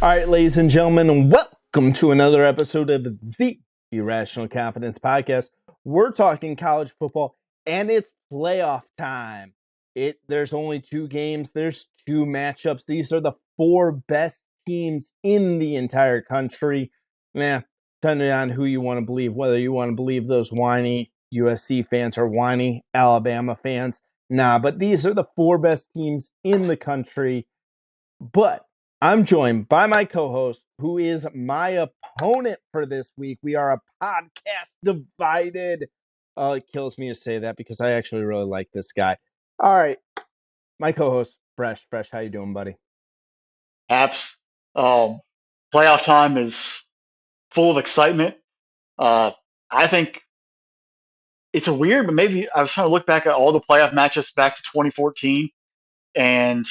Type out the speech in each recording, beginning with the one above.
All right, ladies and gentlemen, welcome to another episode of the Irrational Confidence Podcast. We're talking college football, and it's playoff time. There's only two games. There's two matchups. These are the four best teams in the entire country. Depending on who you want to believe, whether you want to believe those whiny USC fans or whiny Alabama fans. But these are the four best teams in the country. But I'm joined by my co-host, who is my opponent for this week. We are a podcast divided. It kills me to say that because I actually really like this guy. All right, my co-host, Fresh. How you doing, buddy? Apps. Playoff time is full of excitement. I think it's a weird, but maybe I was trying to look back at all the playoff matchups back to 2014, and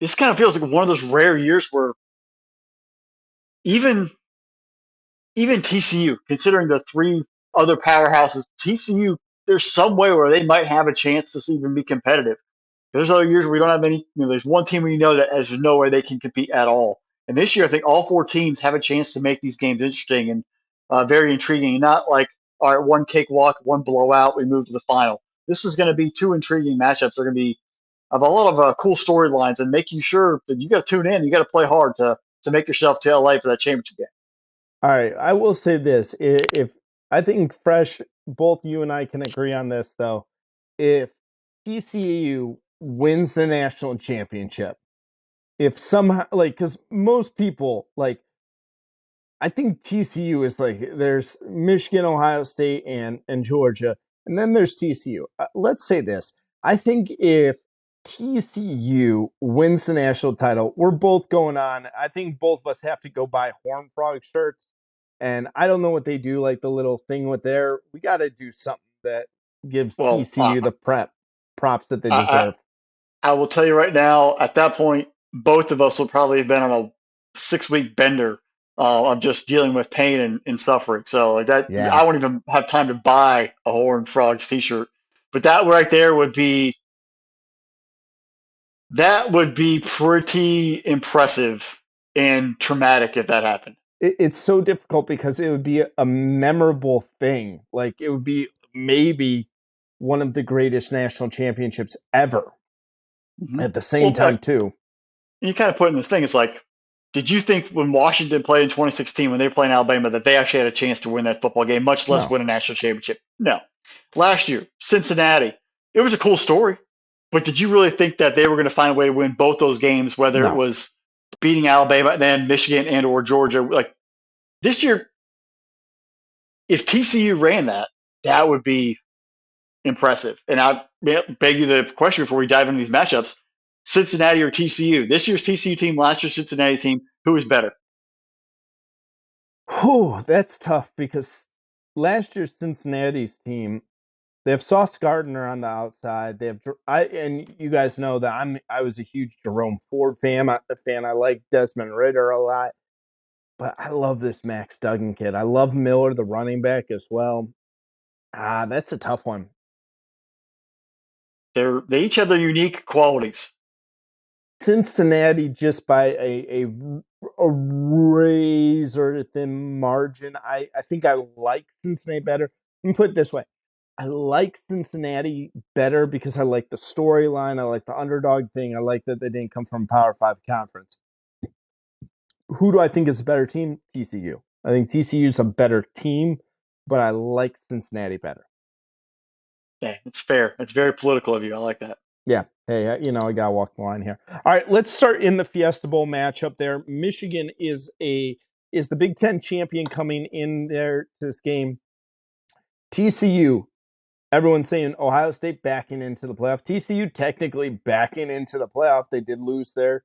this kind of feels like one of those rare years where even TCU, considering the three other powerhouses, TCU, there's some way where they might have a chance to even be competitive. There's other years where we don't have any. There's one team where you know that there's no way they can compete at all. And this year, I think all four teams have a chance to make these games interesting and very intriguing. And not like, all right, one cakewalk, one blowout, we move to the final. This is going to be two intriguing matchups. They're going to be of a lot of cool storylines and make you sure that you got to tune in. You got to play hard to make yourself to LA for that championship game. All right, I will say this: if I think Fresh, both you and I can agree on this, though, if TCU wins the national championship, if somehow, because most people, I think TCU is there's Michigan, Ohio State, and Georgia, and then there's TCU. Let's say this. I think if TCU wins the national title, we're both going on. I think both of us have to go buy Horned Frog shirts. And I don't know what they do, like the little thing with we got to do something that gives Well, TCU the props that they I, deserve. I will tell you right now, at that point, both of us will probably have been on a 6-week bender of just dealing with pain and suffering. So like that, Yeah. I won't even have time to buy a Horned Frogs t-shirt. But that right there would be pretty impressive and traumatic if that happened. It's so difficult because it would be a memorable thing. Like it would be maybe one of the greatest national championships ever. Mm-hmm. At the same time, too. You kind of put in the thing, it's like, did you think when Washington played in 2016, when they were playing Alabama, that they actually had a chance to win that football game, much less win a national championship? No. Last year, Cincinnati, it was a cool story, but did you really think that they were going to find a way to win both those games, whether it was beating Alabama and then Michigan and or Georgia? Like this year, if TCU ran that would be impressive. And I beg you the question before we dive into these matchups: Cincinnati or TCU? This year's TCU team, last year's Cincinnati team, who is better? That's tough because last year's Cincinnati's team, they have Sauce Gardner on the outside. They have and you guys know that I was a huge Jerome Ford fan. I like Desmond Ridder a lot, but I love this Max Duggan kid. I love Miller, the running back, as well. That's a tough one. They each have their unique qualities. Cincinnati, just by a razor thin margin. I think I like Cincinnati better. Let me put it this way. I like Cincinnati better because I like the storyline. I like the underdog thing. I like that they didn't come from a Power 5 conference. Who do I think is a better team? TCU. I think TCU is a better team, but I like Cincinnati better. Yeah, it's fair. It's very political of you. I like that. Yeah. Hey, I got to walk the line here. All right, let's start in the Fiesta Bowl matchup there. Michigan is the Big Ten champion coming in there to this game. TCU, everyone's saying Ohio State backing into the playoff. TCU technically backing into the playoff. They did lose their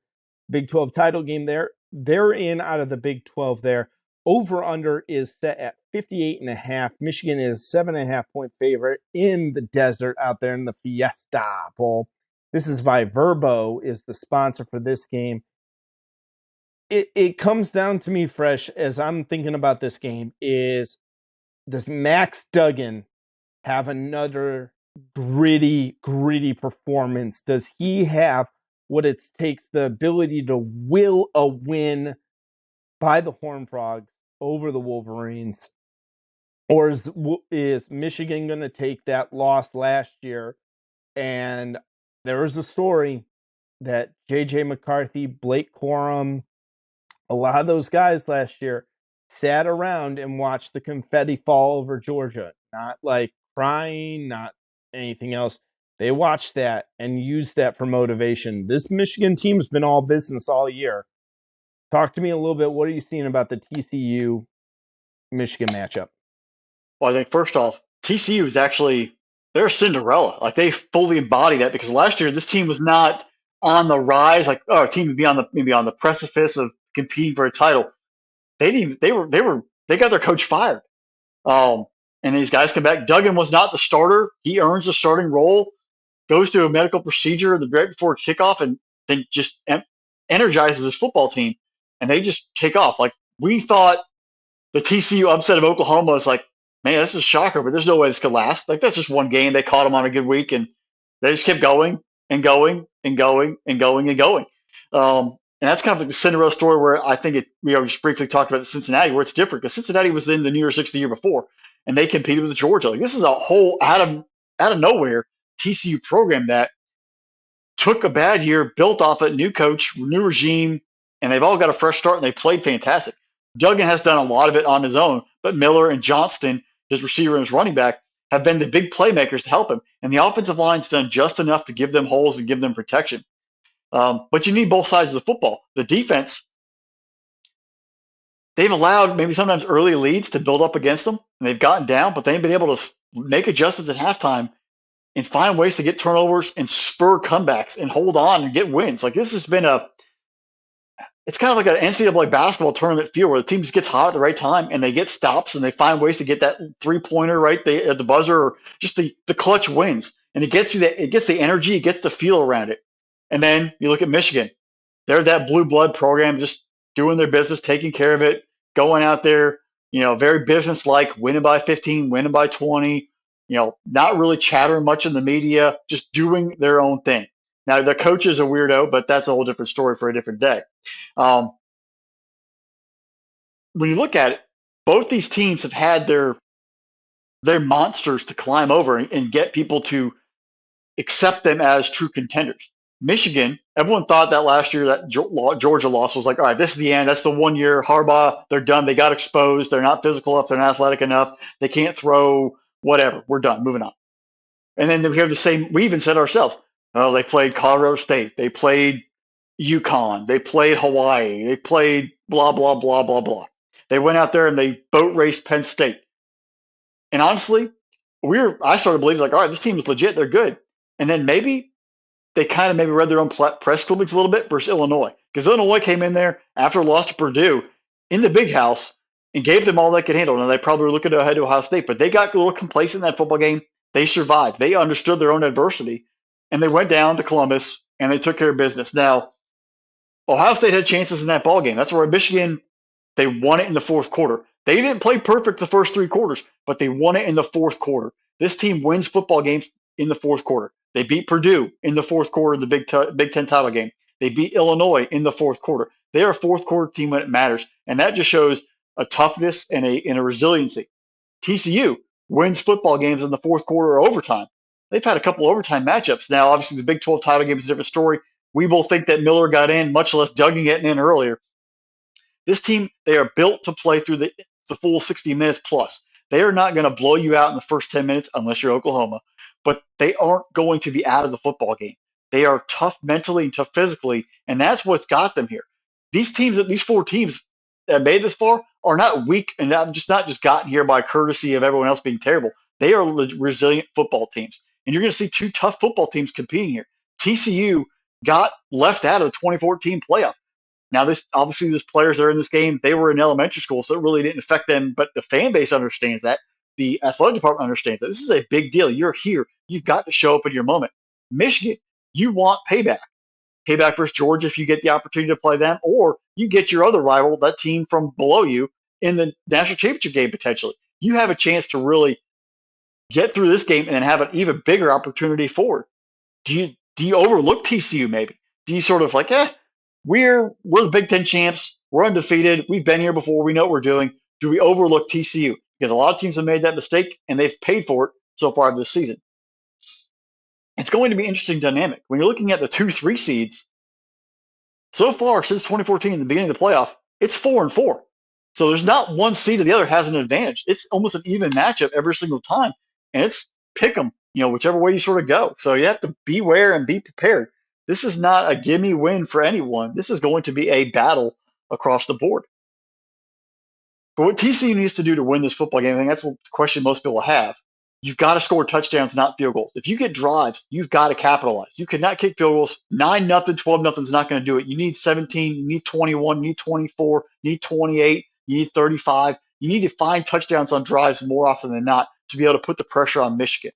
Big 12 title game there. They're in out of the Big 12 there. Over-under is set at 58.5. Michigan is 7.5-point favorite in the desert out there in the Fiesta Bowl. This is by Vrbo is the sponsor for this game. It comes down to me, Fresh, as I'm thinking about this game, is does Max Duggan have another gritty performance? Does he have what it takes, the ability to will a win by the Horned Frogs over the Wolverines? Or is Michigan going to take that loss last year? And there was a story that J.J. McCarthy, Blake Corum, a lot of those guys last year sat around and watched the confetti fall over Georgia. Not like crying, not anything else. They watched that and used that for motivation. This Michigan team's been all business all year. Talk to me a little bit. What are you seeing about the TCU Michigan matchup? Well, I think first off, TCU is actually, they're Cinderella. Like they fully embody that, because last year this team was not on the rise. Like, oh, our team would be on the precipice of competing for a title. They got their coach fired. And these guys come back. Duggan was not the starter. He earns the starting role, goes through a medical procedure the right before kickoff, and then just energizes this football team, and they just take off. Like, we thought the TCU upset of Oklahoma was like, man, this is a shocker, but there's no way this could last. Like, that's just one game. They caught them on a good week, and they just kept going and going and going and going and going. And that's kind of like the Cinderella story where I think we already just briefly talked about the Cincinnati, where it's different, because Cincinnati was in the New Year's Six the year before, and they competed with Georgia. Like, this is a whole out of nowhere TCU program that took a bad year, built off it, new coach, new regime, and they've all got a fresh start, and they played fantastic. Duggan has done a lot of it on his own, but Miller and Johnston, his receiver and his running back, have been the big playmakers to help him. And the offensive line's done just enough to give them holes and give them protection. But you need both sides of the football. The defense, they've allowed maybe sometimes early leads to build up against them, and they've gotten down, but they've been able to make adjustments at halftime and find ways to get turnovers and spur comebacks and hold on and get wins. Like, this has been it's kind of like an NCAA basketball tournament feel, where the team just gets hot at the right time and they get stops and they find ways to get that 3-pointer right at the buzzer, or just the clutch wins. And it gets the energy, it gets the feel around it. And then you look at Michigan. They're that blue blood program, just doing their business, taking care of it, going out there, very business-like, winning by 15, winning by 20, not really chattering much in the media, just doing their own thing. Now, the coach is a weirdo, but that's a whole different story for a different day. When you look at it, both these teams have had their monsters to climb over and get people to accept them as true contenders. Michigan, everyone thought that last year that Georgia loss was like, all right, this is the end. That's the 1 year. Harbaugh, they're done. They got exposed. They're not physical enough. They're not athletic enough. They can't throw, whatever. We're done. Moving on. And then we have the same, we even said ourselves, oh, they played Colorado State. They played UConn. They played Hawaii. They played blah, blah, blah, blah, blah. They went out there and they boat raced Penn State. And honestly, I started believing, like, all right, this team is legit. They're good. And then maybe they kind of read their own press clippings a little bit versus Illinois. Because Illinois came in there after a loss to Purdue in the big house and gave them all they could handle. Now, they probably were looking ahead to Ohio State, but they got a little complacent in that football game. They survived. They understood their own adversity, and they went down to Columbus, and they took care of business. Now, Ohio State had chances in that ball game. That's where Michigan, they won it in the fourth quarter. They didn't play perfect the first 3 quarters, but they won it in the fourth quarter. This team wins football games in the fourth quarter. They beat Purdue in the fourth quarter of the Big Ten title game. They beat Illinois in the fourth quarter. They're a fourth quarter team when it matters, and that just shows a toughness and a resiliency. TCU wins football games in the fourth quarter or overtime. They've had a couple of overtime matchups. Now, obviously, the Big 12 title game is a different story. We both think that Miller got in, much less Duggan getting in earlier. This team, they are built to play through the full 60 minutes plus. They are not going to blow you out in the first 10 minutes unless you're Oklahoma, but they aren't going to be out of the football game. They are tough mentally and tough physically, and that's what's got them here. These 4 teams that made this far are not weak and not just gotten here by courtesy of everyone else being terrible. They are resilient football teams, and you're going to see 2 tough football teams competing here. TCU got left out of the 2014 playoff. Now, there's players that are in this game, they were in elementary school, so it really didn't affect them, but the fan base understands that. The athletic department understands that. This is a big deal. You're here. You've got to show up in your moment. Michigan, you want payback. Payback versus Georgia if you get the opportunity to play them, or you get your other rival, that team from below you, in the national championship game potentially. You have a chance to really get through this game and then have an even bigger opportunity forward. Do you overlook TCU maybe? Do you sort of like, we're the Big Ten champs. We're undefeated. We've been here before. We know what we're doing. Do we overlook TCU? Because a lot of teams have made that mistake, and they've paid for it so far this season. It's going to be an interesting dynamic. When you're looking at the 2-3 seeds, so far since 2014, the beginning of the playoff, it's 4-4. So there's not one seed or the other has an advantage. It's almost an even matchup every single time, and it's pick 'em, whichever way you sort of go. So you have to beware and be prepared. This is not a gimme win for anyone. This is going to be a battle across the board. But what TCU needs to do to win this football game, I think that's the question most people have. You've got to score touchdowns, not field goals. If you get drives, you've got to capitalize. You cannot kick field goals. 9-0, 12-0 is not going to do it. You need 17, you need 21, you need 24, you need 28, you need 35. You need to find touchdowns on drives more often than not to be able to put the pressure on Michigan.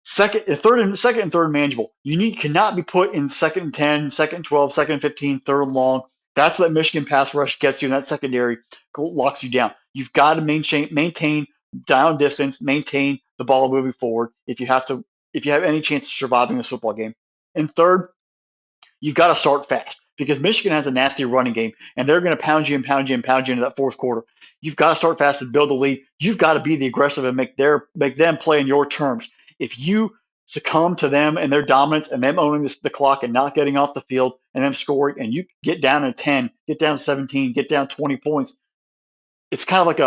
Second and third manageable. Cannot be put in 2nd and 10, 2nd and 12, 2nd and 15, 3rd and long. That's what Michigan pass rush gets you, and that secondary locks you down. You've got to maintain down distance, maintain the ball moving forward if you have any chance of surviving this football game. And third, you've got to start fast because Michigan has a nasty running game, and they're going to pound you into that fourth quarter. You've got to start fast and build a lead. You've got to be the aggressive and make them play in your terms. If you succumb to them and their dominance and them owning the clock and not getting off the field and them scoring, and you get down to 10, get down to 17, get down 20 points, it's kind of like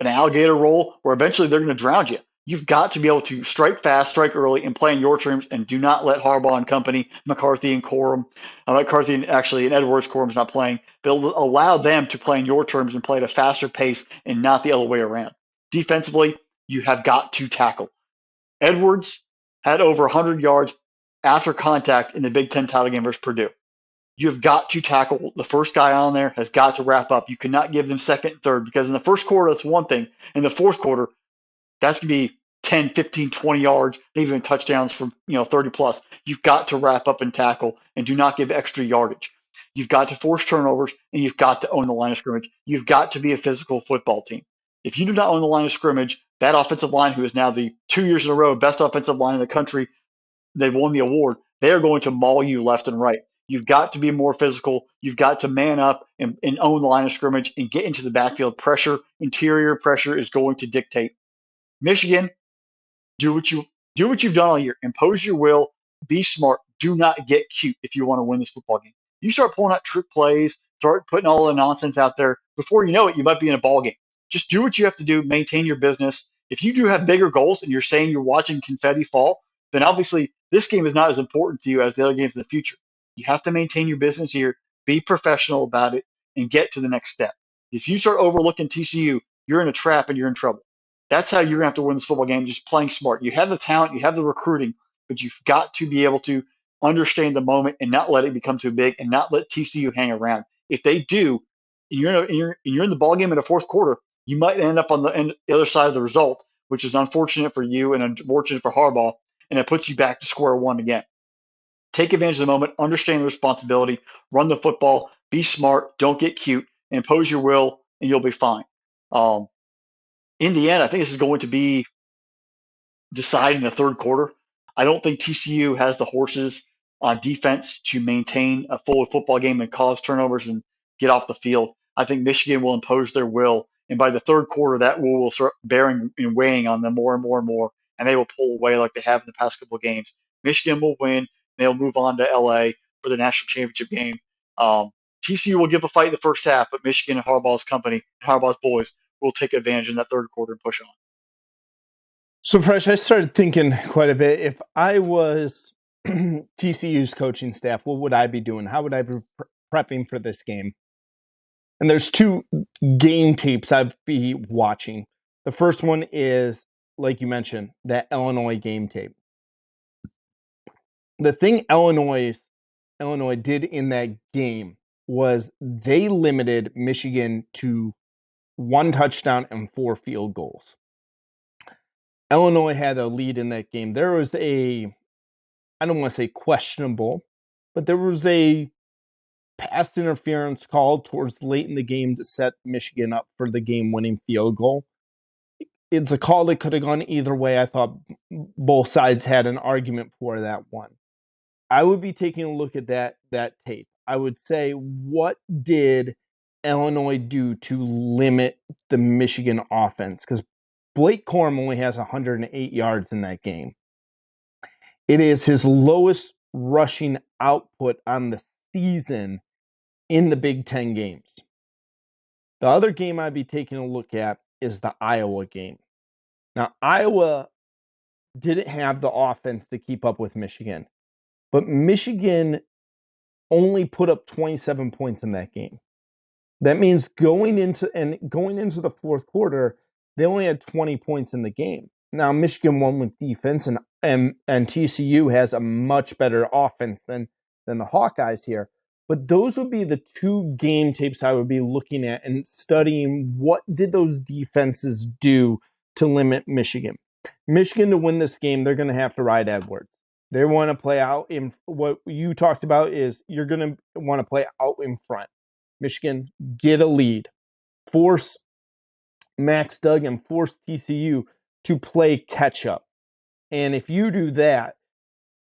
an alligator roll where eventually they're going to drown you. You've got to be able to strike fast, strike early, and play in your terms, and do not let Harbaugh and company, McCarthy and Corum, McCarthy and Edwards, Corum's not playing, but allow them to play in your terms and play at a faster pace and not the other way around. Defensively, you have got to tackle. Edwards had over 100 yards after contact in the Big Ten title game versus Purdue. You've got to tackle. The first guy on there has got to wrap up. You cannot give them second and third because in the first quarter, that's one thing. In the fourth quarter, that's going to be 10, 15, 20 yards, maybe even touchdowns from 30 plus. You've got to wrap up and tackle and do not give extra yardage. You've got to force turnovers, and you've got to own the line of scrimmage. You've got to be a physical football team. If you do not own the line of scrimmage, that offensive line, who is now the 2 years in a row best offensive line in the country, they've won the award, they are going to maul you left and right. You've got to be more physical. You've got to man up and own the line of scrimmage and get into the backfield. Interior pressure is going to dictate. Michigan, do what you've done all year. Impose your will. Be smart. Do not get cute if you want to win this football game. You start pulling out trick plays, start putting all the nonsense out there. Before you know it, you might be in a ball game. Just do what you have to do. Maintain your business. If you do have bigger goals and you're saying you're watching confetti fall, then obviously this game is not as important to you as the other games in the future. You have to maintain your business here, be professional about it, and get to the next step. If you start overlooking TCU, you're in a trap and you're in trouble. That's how you're going to have to win this football game, just playing smart. You have the talent, you have the recruiting, but you've got to be able to understand the moment and not let it become too big and not let TCU hang around. If they do, and you're in the ball game in the fourth quarter, you might end up on the other side of the result, which is unfortunate for you and unfortunate for Harbaugh, and it puts you back to square one again. Take advantage of the moment, understand the responsibility, run the football, be smart, don't get cute, impose your will, and you'll be fine. In the end, I think this is going to be decided in the third quarter. I don't think TCU has the horses on defense to maintain a full football game and cause turnovers and get off the field. I think Michigan will impose their will, and by the third quarter, that will start bearing and weighing on them more and more and more, and they will pull away like they have in the past couple of games. Michigan will win. They'll move on to LA for the national championship game. TCU will give a fight in the first half, but Michigan and Harbaugh's boys will take advantage in that third quarter and push on. So, Fresh, I started thinking quite a bit. If I was TCU's coaching staff, what would I be doing? How would I be prepping for this game? And there's two game tapes I'd be watching. The first one is, like you mentioned, that Illinois game tape. The thing Illinois did in that game was they limited Michigan to 1 touchdown and 4 field goals. Illinois had a lead in that game. There was I don't want to say questionable, but there was a pass interference call towards late in the game to set Michigan up for the game-winning field goal. It's a call that could have gone either way. I thought both sides had an argument for that one. I would be taking a look at that tape. I would say, what did Illinois do to limit the Michigan offense? Because Blake Corum only has 108 yards in that game. It is his lowest rushing output on the season in the Big Ten games. The other game I'd be taking a look at is the Iowa game. Now, Iowa didn't have the offense to keep up with Michigan, but Michigan only put up 27 points in that game. That means going into the fourth quarter, they only had 20 points in the game. Now, Michigan won with defense, and TCU has a much better offense than the Hawkeyes here. But those would be the two game tapes I would be looking at and studying what did those defenses do to limit Michigan. Michigan, to win this game, they're going to have to ride Edwards. They want to play out in what you talked about is you're going to want to play out in front. Michigan, get a lead. Force Max Duggan, force TCU to play catch up. And if you do that,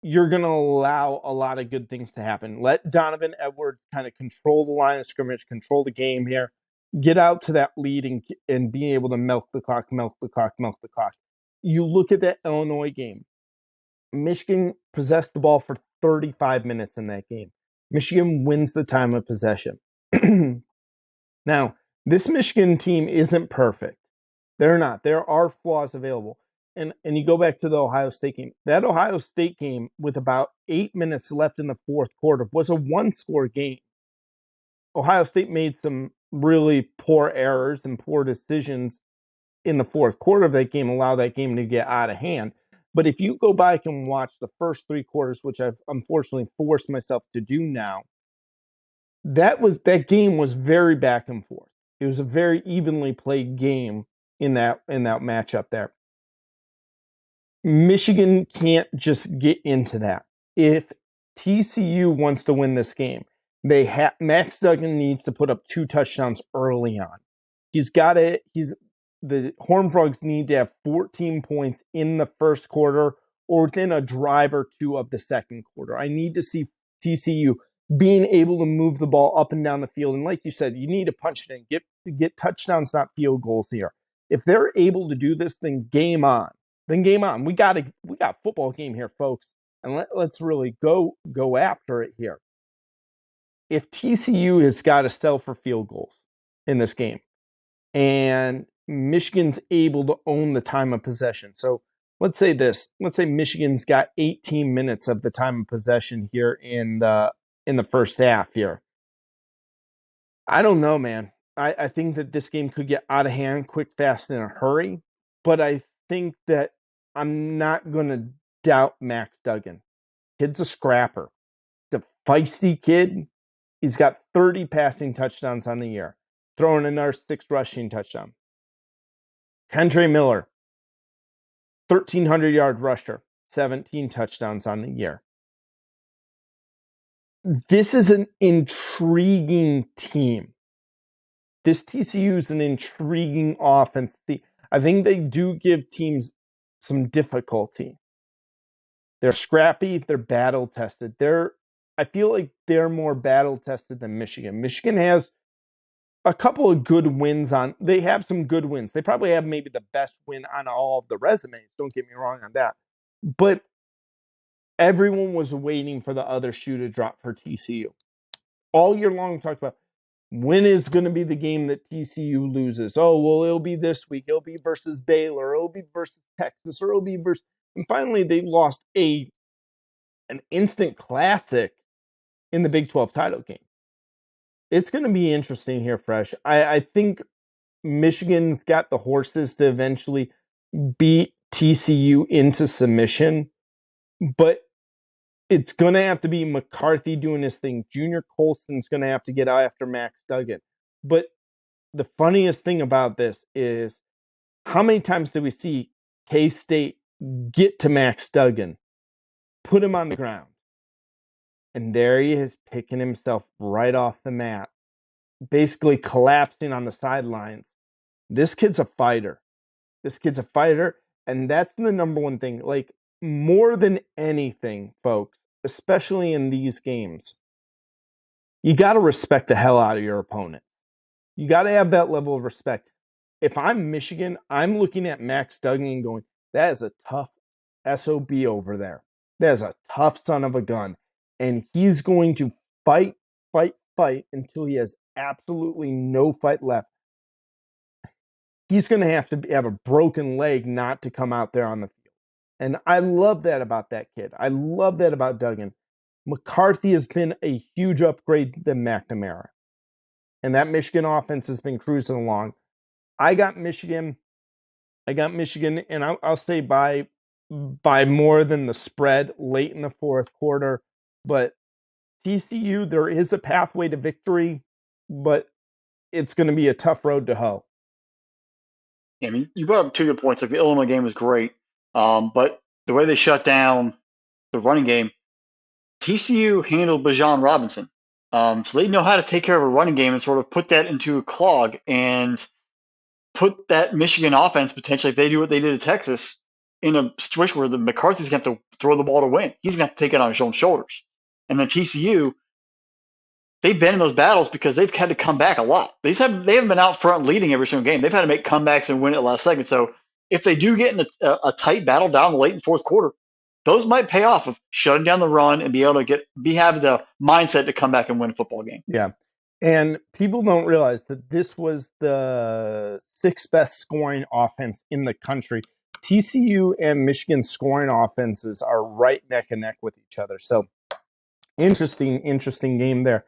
you're going to allow a lot of good things to happen. Let Donovan Edwards kind of control the line of scrimmage, control the game here, get out to that lead and be able to milk the clock. You look at that Illinois game. Michigan possessed the ball for 35 minutes in that game. Michigan wins the time of possession. Now, this Michigan team isn't perfect. They're not. There are flaws available. And you go back to the Ohio State game. That Ohio State game with about 8 minutes left in the fourth quarter was a one-score game. Ohio State made some really poor errors and poor decisions in the fourth quarter of that game, allow that game to get out of hand. But if you go back and watch the first three quarters, which I've unfortunately forced myself to do now, that game was very back and forth. It was a very evenly played game in that matchup there. Michigan can't just get into that. If TCU wants to win this game, Max Duggan needs to put up 2 touchdowns early on. The Horned Frogs need to have 14 points in the first quarter or within a drive or two of the second quarter. I need to see TCU being able to move the ball up and down the field. And like you said, you need to punch it in, get touchdowns, not field goals here. If they're able to do this, then game on. We got football game here, folks. And let's really go after it here. If TCU has got to sell for field goals in this game, and Michigan's able to own the time of possession. So let's say Michigan's got 18 minutes of the time of possession here in the first half here. I don't know, man. I think that this game could get out of hand quick, fast, in a hurry. But I think that I'm not going to doubt Max Duggan. Kid's a scrapper. He's a feisty kid. He's got 30 passing touchdowns on the year, throwing another 6 rushing touchdowns. Kendre Miller, 1,300-yard rusher, 17 touchdowns on the year. This is an intriguing team. This TCU is an intriguing offense. I think they do give teams some difficulty. They're scrappy. They're battle-tested. I feel like they're more battle-tested than Michigan. Michigan has a couple of good wins they have some good wins. They probably have maybe the best win on all of the resumes. Don't get me wrong on that. But everyone was waiting for the other shoe to drop for TCU. All year long, we talked about when is going to be the game that TCU loses. Oh, well, it'll be this week. It'll be versus Baylor. It'll be versus Texas. Or it'll be versus... And finally, they lost an instant classic in the Big 12 title game. It's going to be interesting here, Fresh. I think Michigan's got the horses to eventually beat TCU into submission, but it's going to have to be McCarthy doing his thing. Junior Colston's going to have to get out after Max Duggan. But the funniest thing about this is how many times do we see K-State get to Max Duggan, put him on the ground, and there he is picking himself right off the mat, basically collapsing on the sidelines. This kid's a fighter. And that's the number one thing. Like, more than anything, folks, especially in these games, you got to respect the hell out of your opponent. You got to have that level of respect. If I'm Michigan, I'm looking at Max Duggan and going, that is a tough SOB over there. That is a tough son of a gun. And he's going to fight until he has absolutely no fight left. He's going to have a broken leg not to come out there on the field. And I love that about that kid. I love that about Duggan. McCarthy has been a huge upgrade than McNamara. And that Michigan offense has been cruising along. I got Michigan, and I'll say by more than the spread late in the fourth quarter. But TCU, there is a pathway to victory, but it's going to be a tough road to hoe. I mean, you brought up two good points. Like the Illinois game was great, but the way they shut down the running game, TCU handled Bijan Robinson. So they know how to take care of a running game and sort of put that into a clog and put that Michigan offense potentially, if they do what they did at Texas, in a situation where the McCarthy's going to have to throw the ball to win. He's going to have to take it on his own shoulders. And then TCU, they've been in those battles because they've had to come back a lot. They haven't been out front leading every single game. They've had to make comebacks and win at last second. So if they do get in a tight battle down the late in the fourth quarter, those might pay off of shutting down the run and be able to have the mindset to come back and win a football game. Yeah. And people don't realize that this was the sixth best scoring offense in the country. TCU and Michigan scoring offenses are right neck and neck with each other. So interesting game there.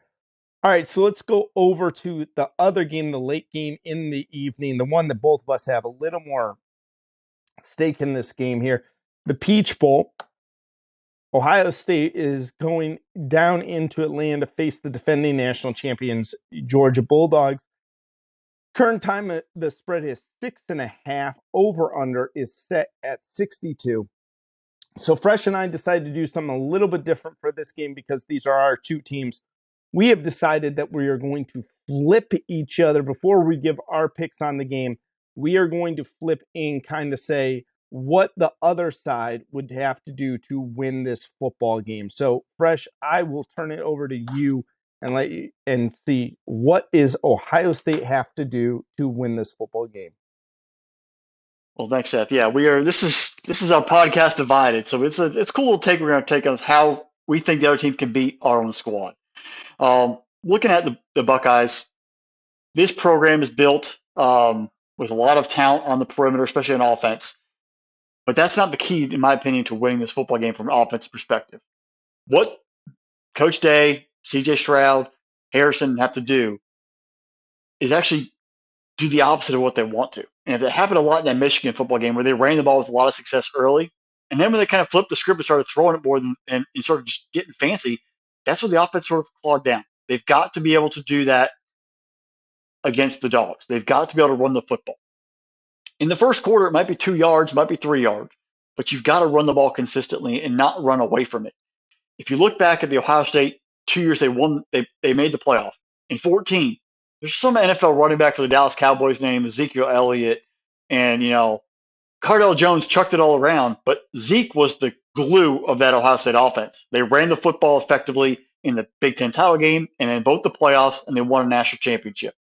All right, so let's go over to the other game, the late game in the evening, the one that both of us have a little more stake in this game here. The Peach Bowl. Ohio State is going down into Atlanta to face the defending national champions, Georgia Bulldogs. Current time, the spread is 6.5. Over-under is set at 62. So Fresh and I decided to do something a little bit different for this game because these are our two teams. We have decided that we are going to flip each other before we give our picks on the game. We are going to flip and kind of say what the other side would have to do to win this football game. So, Fresh, I will turn it over to you and let you and see what is Ohio State have to do to win this football game. Well, thanks, Seth. Yeah, we are. This is our podcast divided, so it's a cool little take we're going to take on how we think the other team can beat our own squad. Looking at the Buckeyes, this program is built with a lot of talent on the perimeter, especially on offense. But that's not the key, in my opinion, to winning this football game from an offensive perspective. What Coach Day, C.J. Stroud, Harrison have to do is actually do the opposite of what they want to. And it happened a lot in that Michigan football game where they ran the ball with a lot of success early. And then when they kind of flipped the script and started throwing it more and sort of just getting fancy, that's where the offense sort of clawed down. They've got to be able to do that against the Dogs. They've got to be able to run the football. In the first quarter, it might be 2 yards, might be 3 yards, but you've got to run the ball consistently and not run away from it. If you look back at the Ohio State 2 years they won, they made the playoff. In 2014, there's some NFL running back for the Dallas Cowboys named Ezekiel Elliott, and Cardell Jones chucked it all around, but Zeke was the glue of that Ohio State offense. They ran the football effectively in the Big Ten title game and in both the playoffs, and they won a national championship.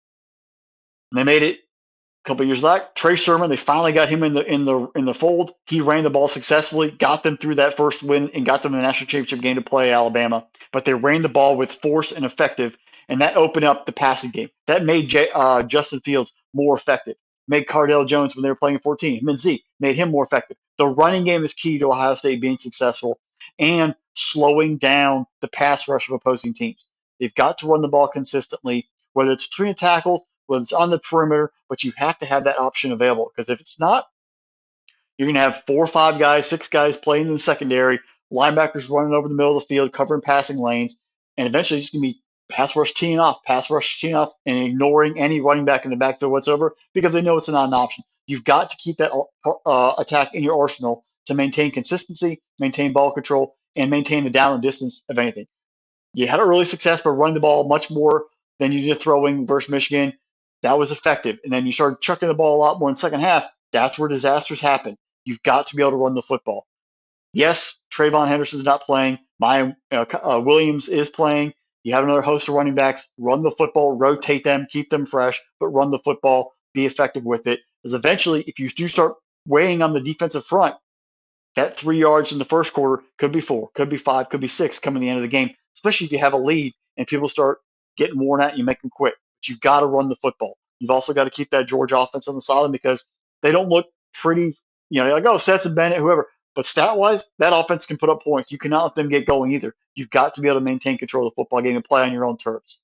And they made it a couple of years back. Trey Sermon, they finally got him in the fold. He ran the ball successfully, got them through that first win, and got them in the national championship game to play Alabama. But they ran the ball with force and effective, and that opened up the passing game. That made Justin Fields more effective. Made Cardell Jones, when they were playing in 14, him and Zeke, made him more effective. The running game is key to Ohio State being successful and slowing down the pass rush of opposing teams. They've got to run the ball consistently, whether it's between tackles, whether it's on the perimeter, but you have to have that option available, because if it's not, you're going to have 4 or 5 guys, 6 guys playing in the secondary, linebackers running over the middle of the field, covering passing lanes, and eventually it's going to be pass rush teeing off, and ignoring any running back in the backfield whatsoever because they know it's not an option. You've got to keep that attack in your arsenal to maintain consistency, maintain ball control, and maintain the down and distance of anything. You had early success by running the ball much more than you did throwing versus Michigan. That was effective. And then you started chucking the ball a lot more in the second half. That's where disasters happen. You've got to be able to run the football. Yes, Trayvon Henderson's not playing. Williams is playing. You have another host of running backs. Run the football, rotate them, keep them fresh, but run the football, be effective with it. Because eventually, if you do start weighing on the defensive front, that 3 yards in the first quarter could be 4, could be 5, could be 6 coming the end of the game, especially if you have a lead and people start getting worn out and you make them quit. But you've got to run the football. You've also got to keep that Georgia offense on the sideline because they don't look pretty, they're like, oh, Stetson Bennett, whoever. But stat-wise, that offense can put up points. You cannot let them get going either. You've got to be able to maintain control of the football game and play on your own terms.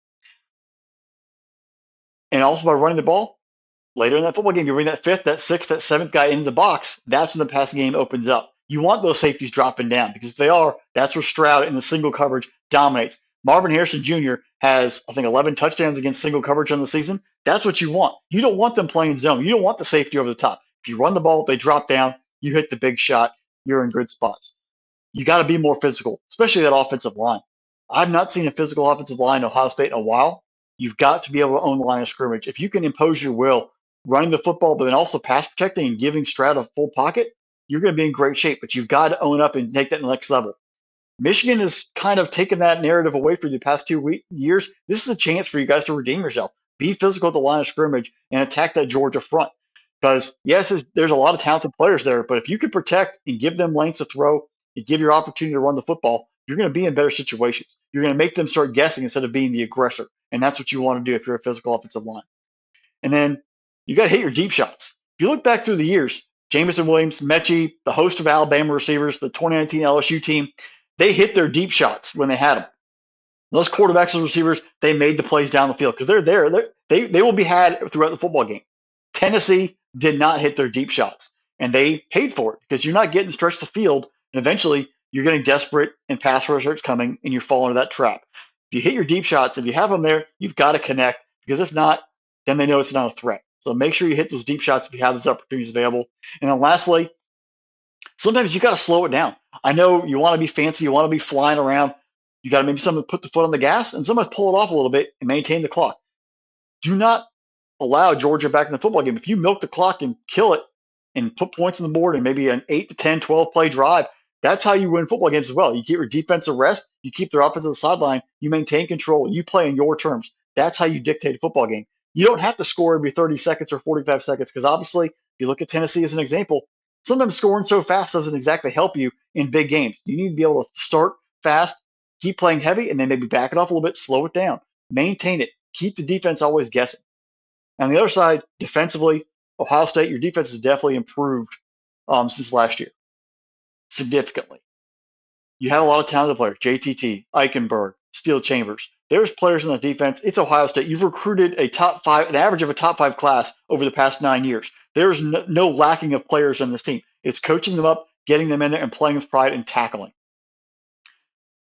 And also by running the ball, later in that football game, you bring that 5th, that 6th, that 7th guy into the box. That's when the passing game opens up. You want those safeties dropping down because if they are, that's where Stroud in the single coverage dominates. Marvin Harrison Jr. has, I think, 11 touchdowns against single coverage on the season. That's what you want. You don't want them playing zone. You don't want the safety over the top. If you run the ball, they drop down, you hit the big shot, you're in good spots. You got to be more physical, especially that offensive line. I've not seen a physical offensive line in Ohio State in a while. You've got to be able to own the line of scrimmage. If you can impose your will, running the football, but then also pass protecting and giving Stroud a full pocket, you're going to be in great shape. But you've got to own up and take that to the next level. Michigan has kind of taken that narrative away for you the past 2 years. This is a chance for you guys to redeem yourself. Be physical at the line of scrimmage and attack that Georgia front. Because, yes, there's a lot of talented players there, but if you can protect and give them lanes to throw and give your opportunity to run the football, you're going to be in better situations. You're going to make them start guessing instead of being the aggressor. And that's what you want to do if you're a physical offensive line. And then you got to hit your deep shots. If you look back through the years, Jamison Williams, Mechie, the host of Alabama receivers, the 2019 LSU team, they hit their deep shots when they had them. Those quarterbacks and receivers, they made the plays down the field because they're there. They will be had throughout the football game. Tennessee did not hit their deep shots, and they paid for it because you're not getting stretched the field, and eventually you're getting desperate and pass rush starts coming, and you fall into that trap. If you hit your deep shots, if you have them there, you've got to connect because if not, then they know it's not a threat. So make sure you hit those deep shots if you have those opportunities available. And then lastly, sometimes you got to slow it down. I know you want to be fancy, you want to be flying around. You got to maybe someone put the foot on the gas and sometimes pull it off a little bit and maintain the clock. Do not allow Georgia back in the football game. If you milk the clock and kill it and put points on the board and maybe an 8 to 10, 12 play drive, that's how you win football games as well. You keep your defensive rest, you keep their offense on the sideline, you maintain control, you play in your terms. That's how you dictate a football game. You don't have to score every 30 seconds or 45 seconds because obviously, if you look at Tennessee as an example, sometimes scoring so fast doesn't exactly help you in big games. You need to be able to start fast, keep playing heavy, and then maybe back it off a little bit, slow it down, maintain it, keep the defense always guessing. On the other side, defensively, Ohio State, your defense has definitely improved since last year, significantly. You have a lot of talented players, JTT, Eichenberg, Steele Chambers. There's players in the defense. It's Ohio State. You've recruited an average of a top 5 class over the past 9 years. There's no lacking of players on this team. It's coaching them up, getting them in there, and playing with pride and tackling.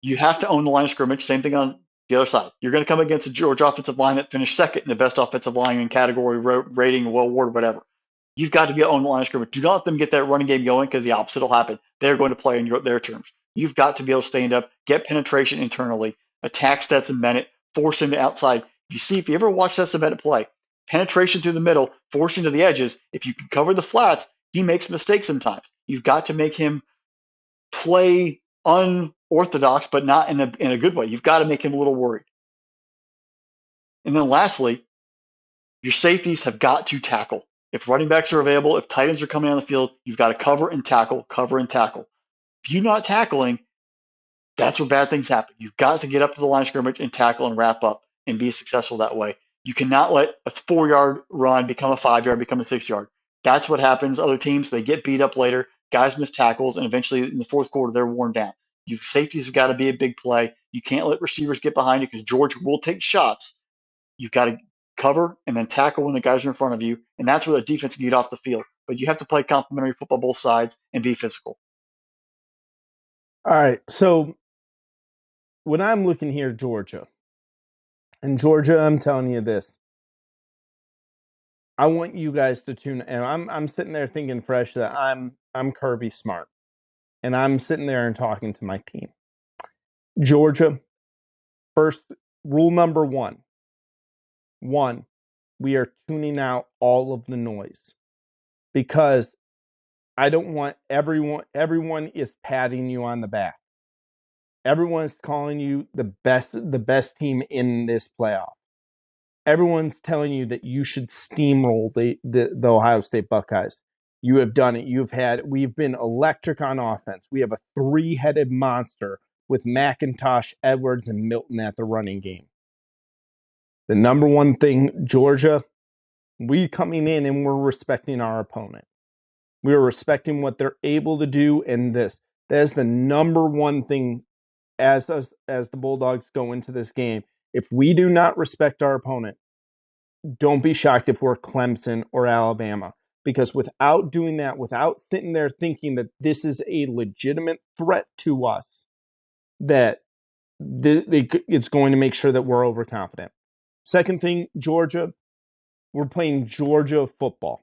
You have to own the line of scrimmage. Same thing on the other side. You're going to come against a Georgia offensive line that finished second in the best offensive line in category rating, well award, whatever. You've got to be on the line of scrimmage. Do not let them get that running game going because the opposite will happen. They're going to play in their terms. You've got to be able to stand up, get penetration internally, attack Stetson Bennett, force him to outside. If you ever watch Stetson Bennett play, penetration through the middle, forcing to the edges, if you can cover the flats, he makes mistakes sometimes. You've got to make him play unorthodox, but not in a good way. You've got to make him a little worried. And then lastly, your safeties have got to tackle. If running backs are available, if tight ends are coming on the field, you've got to cover and tackle, cover and tackle. If you're not tackling, that's where bad things happen. You've got to get up to the line of scrimmage and tackle and wrap up and be successful that way. You cannot let a 4-yard run become a 5-yard, become a 6-yard. That's what happens. Other teams, they get beat up later. Guys miss tackles, and eventually in the fourth quarter, they're worn down. Your safeties have got to be a big play. You can't let receivers get behind you because Georgia will take shots. You've got to cover and then tackle when the guys are in front of you, and that's where the defense can get off the field. But you have to play complementary football both sides and be physical. All right, so when I'm looking here, Georgia, I'm telling you this. I want you guys to tune, and I'm sitting there thinking fresh that I'm Kirby Smart, and I'm sitting there and talking to my team. Georgia, first rule number one, we are tuning out all of the noise because I don't want everyone is patting you on the back. Everyone's calling you the best team in this playoff. Everyone's telling you that you should steamroll the Ohio State Buckeyes. You have done it. We've been electric on offense. We have a three-headed monster with McIntosh, Edwards, and Milton at the running game. The number one thing, Georgia, we coming in and we're respecting our opponent. We are respecting what they're able to do in this. That is the number one thing as the Bulldogs go into this game. If we do not respect our opponent, don't be shocked if we're Clemson or Alabama. Because without doing that, without sitting there thinking that this is a legitimate threat to us, that it's going to make sure that we're overconfident. Second thing, Georgia, we're playing Georgia football.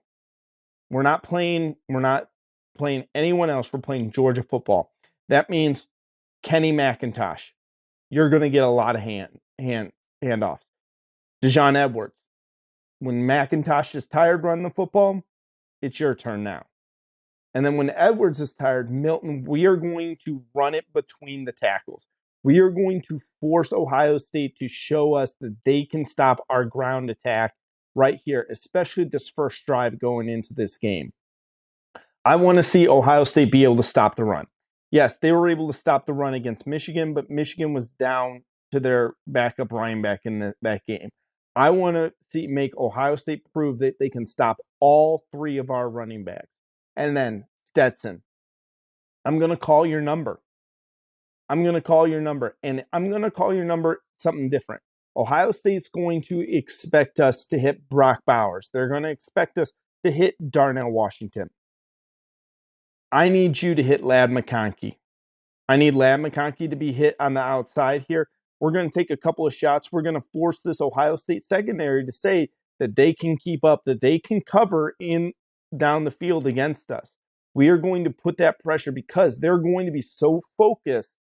We're not playing anyone else. We're playing Georgia football. That means Kenny McIntosh, you're going to get a lot of handoffs. Dejon Edwards, when McIntosh is tired running the football, it's your turn now. And then when Edwards is tired, Milton, we are going to run it between the tackles. We are going to force Ohio State to show us that they can stop our ground attack right here, especially this first drive going into this game. I want to see Ohio State be able to stop the run. Yes, they were able to stop the run against Michigan, but Michigan was down to their backup running back in that game. I want to make Ohio State prove that they can stop all three of our running backs. And then Stetson, I'm going to call your number. And I'm going to call your number something different. Ohio State's going to expect us to hit Brock Bowers. They're going to expect us to hit Darnell Washington. I need you to hit Ladd McConkey. I need Ladd McConkey to be hit on the outside here. We're going to take a couple of shots. We're going to force this Ohio State secondary to say that they can keep up, that they can cover in down the field against us. We are going to put that pressure because they're going to be so focused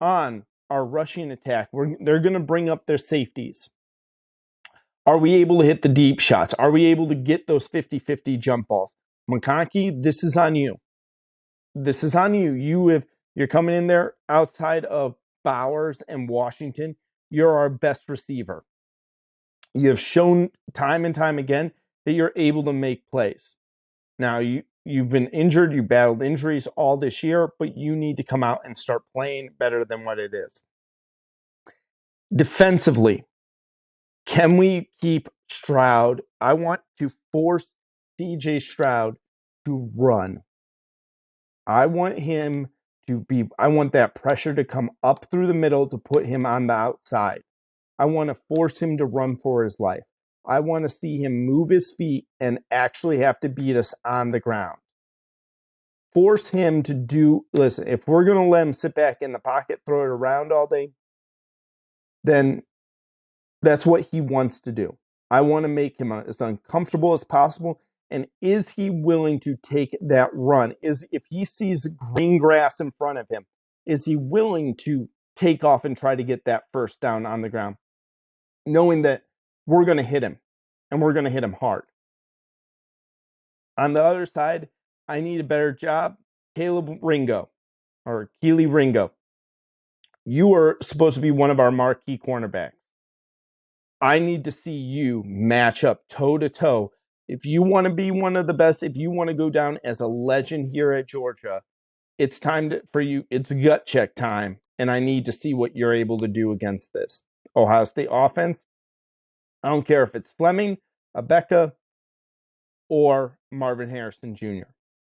on our rushing attack. They're going to bring up their safeties. Are we able to hit the deep shots? Are we able to get those 50-50 jump balls? McConkey, this is on you. This is on you. You're coming in there outside of Bowers and Washington. You're our best receiver. You have shown time and time again that you're able to make plays. Now, you've been injured. You battled injuries all this year, but you need to come out and start playing better than what it is. Defensively, can we keep Stroud? I want to force CJ Stroud to run. I want that pressure to come up through the middle to put him on the outside. I want to force him to run for his life. I want to see him move his feet and actually have to beat us on the ground. Force him to listen, if we're going to let him sit back in the pocket, throw it around all day, then that's what he wants to do. I want to make him as uncomfortable as possible. And is he willing to take that run? If he sees green grass in front of him, is he willing to take off and try to get that first down on the ground, knowing that we're going to hit him and we're going to hit him hard? On the other side, I need a better job. Kelee Ringo. You are supposed to be one of our marquee cornerbacks. I need to see you match up toe-to-toe. If you want to be one of the best, if you want to go down as a legend here at Georgia, it's time for you. It's gut check time, and I need to see what you're able to do against this Ohio State offense. I don't care if it's Fleming, Abeka, or Marvin Harrison Jr.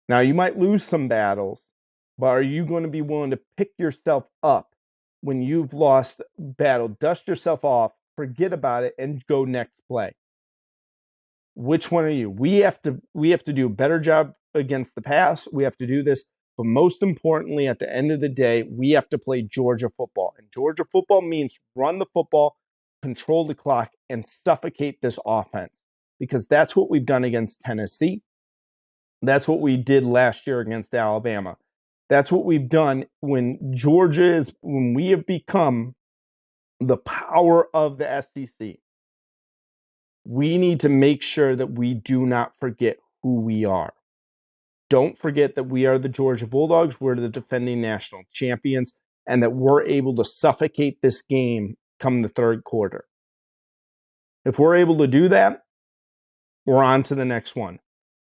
Now, you might lose some battles, but are you going to be willing to pick yourself up when you've lost battle, dust yourself off, forget about it, and go next play? Which one are you? We have to do a better job against the pass. We have to do this. But most importantly, at the end of the day, we have to play Georgia football. And Georgia football means run the football, control the clock, and suffocate this offense. Because that's what we've done against Tennessee. That's what we did last year against Alabama. That's what we've done when we have become the power of the SEC. We need to make sure that we do not forget who we are. Don't forget that we are the Georgia Bulldogs. We're the defending national champions. and that we're able to suffocate this game come the third quarter. If we're able to do that, we're on to the next one.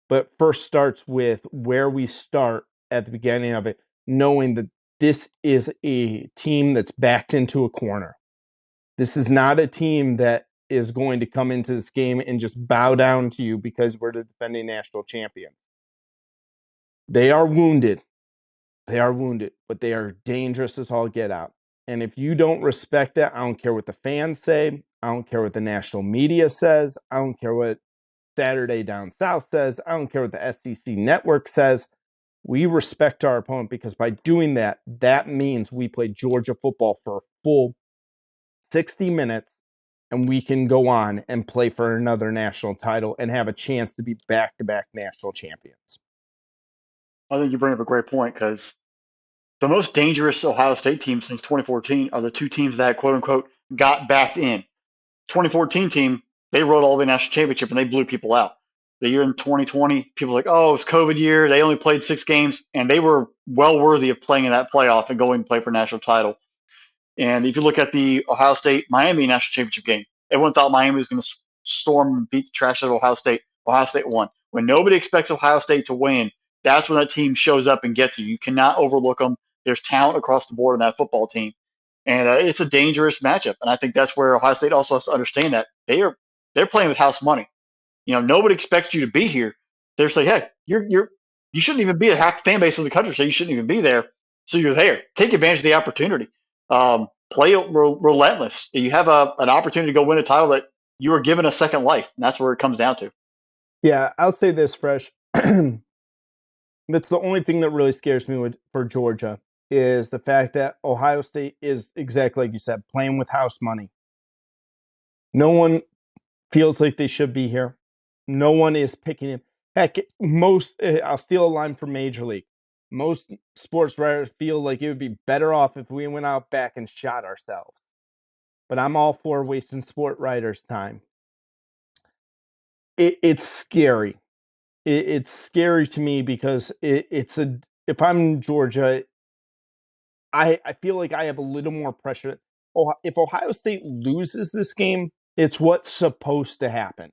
But first starts with where we start at the beginning of it, knowing that this is a team that's backed into a corner. This is not a team that is going to come into this game and just bow down to you because we're the defending national champions. They are wounded. They are wounded, but they are dangerous as all get out. And if you don't respect that, I don't care what the fans say. I don't care what the national media says. I don't care what Saturday Down South says. I don't care what the SEC network says. We respect our opponent because by doing that, that means we play Georgia football for a full 60 minutes and we can go on and play for another national title and have a chance to be back-to-back national champions. I think you bring up a great point because the most dangerous Ohio State team since 2014 are the two teams that, quote unquote, got backed in. 2014 team, they rode all the way national championship and they blew people out. The year in 2020, people were like, oh, it's COVID year. They only played 6 games, and they were well worthy of playing in that playoff and going to play for a national title. And if you look at the Ohio State-Miami national championship game, everyone thought Miami was going to storm and beat the trash out of Ohio State. Ohio State won. When nobody expects Ohio State to win, that's when that team shows up and gets you. You cannot overlook them. There's talent across the board in that football team. And it's a dangerous matchup. And I think that's where Ohio State also has to understand that they're playing with house money. You know, nobody expects you to be here. They're saying, hey, you shouldn't even be half the fan base of the country, so you shouldn't even be there. So you're there. Take advantage of the opportunity. Play relentless. You have an opportunity to go win a title that you were given a second life, and that's where it comes down to. Yeah, I'll say this, Fresh. That's the only thing that really scares me for Georgia is the fact that Ohio State is, exactly like you said, playing with house money. No one feels like they should be here. No one is picking him. Heck, I'll steal a line from Major League. Most sports writers feel like it would be better off if we went out back and shot ourselves. But I'm all for wasting sport writers' time. It's scary. It's scary to me because if I'm Georgia, I feel like I have a little more pressure. If Ohio State loses this game, it's what's supposed to happen.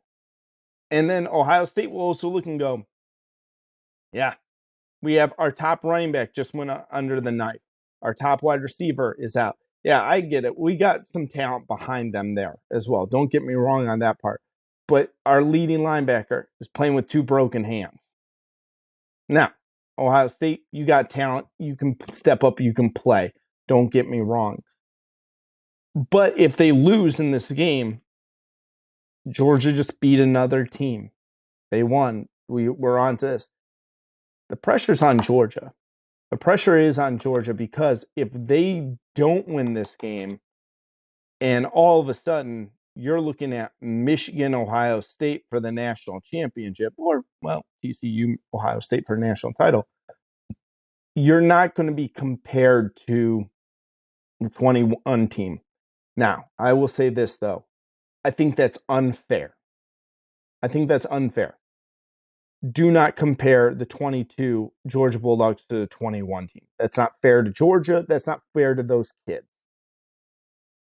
And then Ohio State will also look and go, yeah, we have our top running back just went under the knife. Our top wide receiver is out. Yeah, I get it. We got some talent behind them there as well. Don't get me wrong on that part. But our leading linebacker is playing with 2 broken hands. Now, Ohio State, you got talent. You can step up. You can play. Don't get me wrong. But if they lose in this game, Georgia just beat another team. They won. We're on to this. The pressure's on Georgia. The pressure is on Georgia because if they don't win this game and all of a sudden you're looking at Michigan, Ohio State for the national championship or, well, TCU, Ohio State for the national title, you're not going to be compared to the 21 team. Now, I will say this, though. I think that's unfair. Do not compare the 22 Georgia Bulldogs to the 21 team. That's not fair to Georgia. That's not fair to those kids.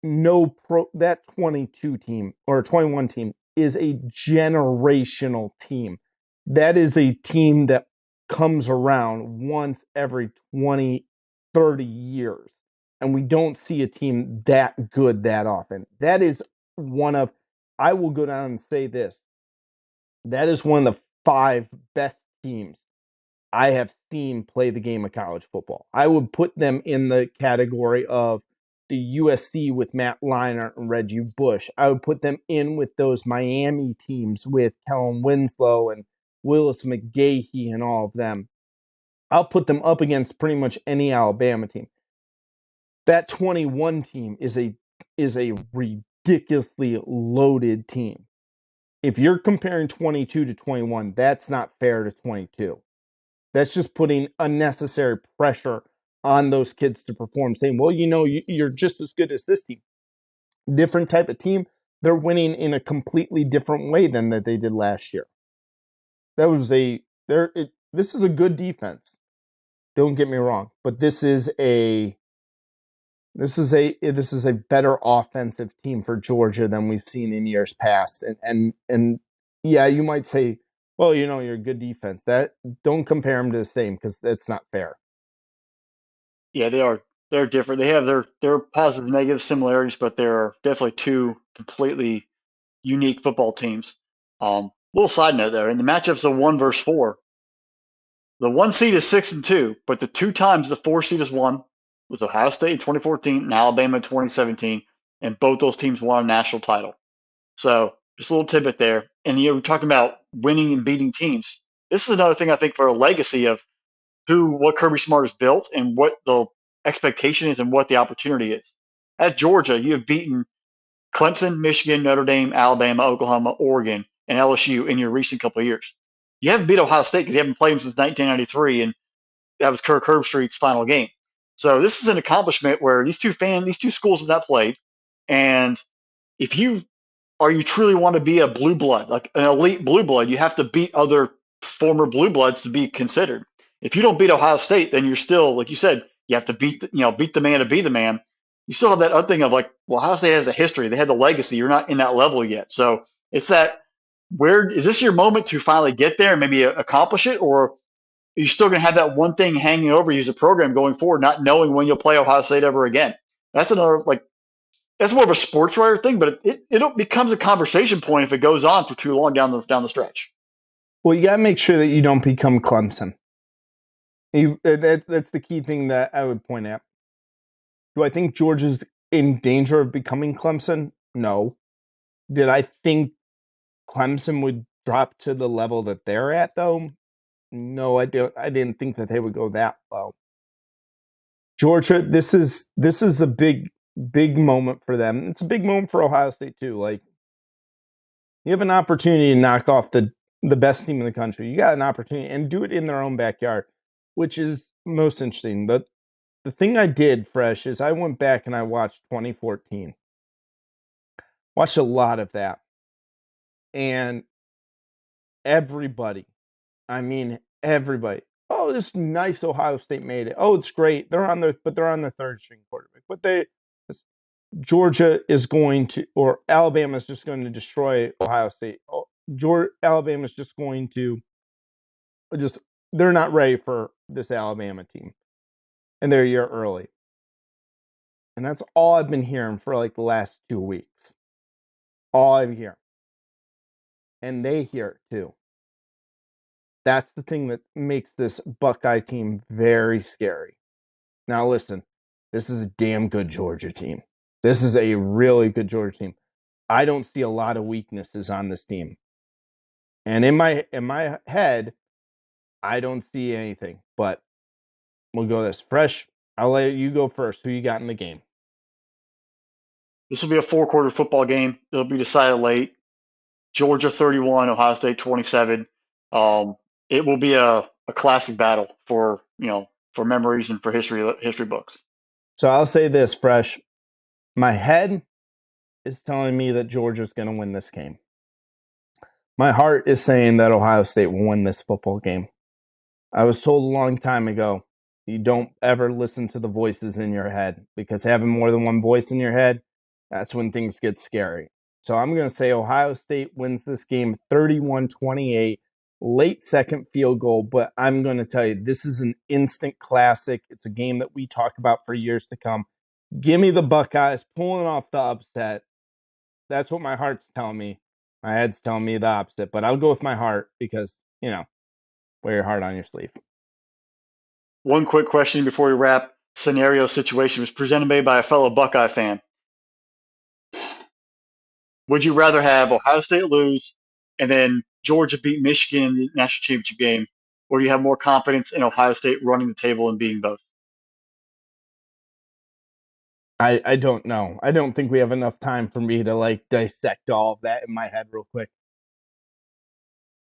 That 22 team or 21 team is a generational team. That is a team that comes around once every 20, 30 years. And we don't see a team that good that often. That is I will go down and say this. That is one of the 5 best teams I have seen play the game of college football. I would put them in the category of the USC with Matt Leinart and Reggie Bush. I would put them in with those Miami teams with Kellen Winslow and Willis McGahee and all of them. I'll put them up against pretty much any Alabama team. That 21 team is a ridiculously loaded team. If you're comparing 22 to 21, that's not fair to 22. That's just putting unnecessary pressure on those kids to perform, saying, well, you're just as good as this team. Different type of team. They're winning in a completely different way than that they did last year. This is a good defense. Don't get me wrong, but this is a This is a better offensive team for Georgia than we've seen in years past. And yeah, you might say, well, you're a good defense. That don't compare them to the same because that's not fair. Yeah, they are. They're different. They have their positive and negative similarities, but they're definitely two completely unique football teams. Little side note there, in the matchups of 1 versus 4, the 1 seed is 6-2, but the 2 times the 4 seed is won was Ohio State in 2014 and Alabama in 2017, and both those teams won a national title. So just a little tidbit there. And we're talking about winning and beating teams. This is another thing I think for a legacy of what Kirby Smart has built and what the expectation is and what the opportunity is. At Georgia, you have beaten Clemson, Michigan, Notre Dame, Alabama, Oklahoma, Oregon, and LSU in your recent couple of years. You haven't beat Ohio State because you haven't played them since 1993, and that was Kirk Herbstreit's final game. So this is an accomplishment where these two schools have not played, and if you truly want to be a blue blood, like an elite blue blood, you have to beat other former blue bloods to be considered. If you don't beat Ohio State, then you're still, like you said, you have to beat the man to be the man. You still have that other thing of like, well, Ohio State has a history. They had the legacy. You're not in that level yet. So it's that, where is this your moment to finally get there and maybe accomplish it? Or are you still going to have that one thing hanging over you as a program going forward, not knowing when you'll play Ohio State ever again? That's another, that's more of a sports writer thing, but it becomes a conversation point if it goes on for too long down the stretch. Well, you got to make sure that you don't become Clemson. That's the key thing that I would point out. Do I think Georgia's in danger of becoming Clemson? No. Did I think Clemson would drop to the level that they're at, though? No, I didn't think that they would go that low. Georgia, this is a big moment for them. It's a big moment for Ohio State too. Like, you have an opportunity to knock off the best team in the country. You got an opportunity and do it in their own backyard, which is most interesting. But the thing I did, Fresh, is I went back and I watched 2014. Watched a lot of that. And everybody, oh, this nice Ohio State made it. Oh, it's great. They're on their third string quarterback. But Georgia is going to, or Alabama is just going to destroy Ohio State. Alabama is just going to they're not ready for this Alabama team. And they're a year early. And that's all I've been hearing for like the last 2 weeks. All I'm hearing. And they hear it too. That's the thing that makes this Buckeye team very scary. Now listen, this is a damn good Georgia team. This is a really good Georgia team. I don't see a lot of weaknesses on this team. And in my head, I don't see anything. But we'll go this. Fresh, I'll let you go first. Who you got in the game? This will be a 4-quarter football game. It'll be decided late. Georgia 31, Ohio State 27. It will be a classic battle for memories and for history books. So I'll say this, Fresh. My head is telling me that Georgia's going to win this game. My heart is saying that Ohio State will win this football game. I was told a long time ago, you don't ever listen to the voices in your head, because having more than one voice in your head, that's when things get scary. So I'm going to say Ohio State wins this game 31-28, late second field goal. But I'm going to tell you, this is an instant classic. It's a game that we talk about for years to come. Give me the Buckeyes pulling off the upset. That's what my heart's telling me. My head's telling me the opposite, but I'll go with my heart because, wear your heart on your sleeve. One quick question before we wrap. Scenario situation was presented by a fellow Buckeye fan. Would you rather have Ohio State lose and then Georgia beat Michigan in the national championship game, or do you have more confidence in Ohio State running the table and beating both? I don't know. I don't think we have enough time for me to dissect all of that in my head real quick.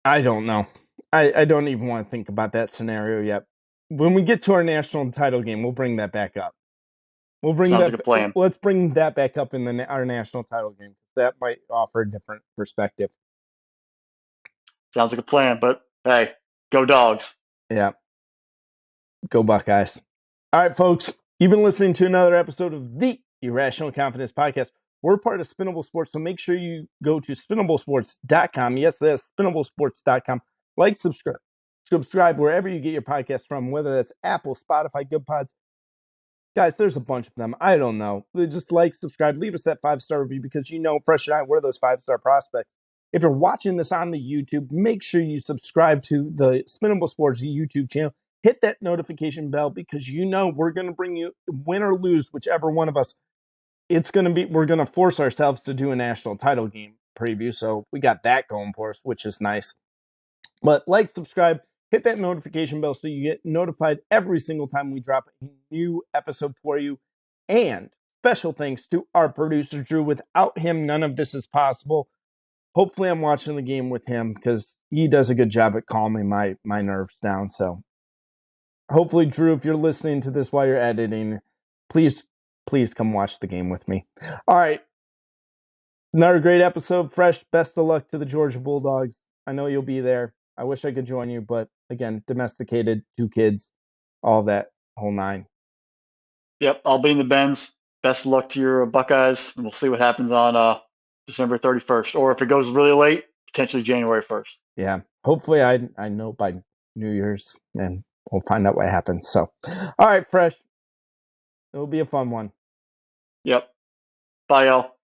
I don't know. I don't even want to think about that scenario yet. When we get to our national title game, we'll bring that back up. Sounds like a plan. Let's bring that back up in our national title game. That might offer a different perspective. Sounds like a plan, but hey, go Dogs. Yeah. Go Buckeyes. All right, folks. You've been listening to another episode of the Irrational Confidence Podcast. We're part of Spinnable Sports, so make sure you go to spinnablesports.com. Yes, that's spinnablesports.com. Like, subscribe wherever you get your podcast from, whether that's Apple, Spotify, Good Pods. Guys, there's a bunch of them. I don't know. Just like, subscribe, leave us that 5-star review because Fresh and I, we're those 5-star prospects. If you're watching this on the YouTube, make sure you subscribe to the Spinnable Sports YouTube channel. Hit that notification bell because we're going to bring you, win or lose, whichever one of us, we're going to force ourselves to do a national title game preview. So we got that going for us, which is nice. But like, subscribe, hit that notification bell so you get notified every single time we drop a new episode for you. And special thanks to our producer, Drew. Without him, none of this is possible. Hopefully I'm watching the game with him because he does a good job at calming my nerves down. So hopefully, Drew, if you're listening to this while you're editing, please come watch the game with me. All right. Another great episode. Fresh, best of luck to the Georgia Bulldogs. I know you'll be there. I wish I could join you, but again, domesticated, 2 kids, all that whole 9. Yep, I'll be in the Benz. Best of luck to your Buckeyes, and we'll see what happens on December 31st. Or if it goes really late, potentially January 1st. Yeah. Hopefully I know by New Year's, and we'll find out what happens. So, all right, Fresh. It'll be a fun one. Yep. Bye, y'all.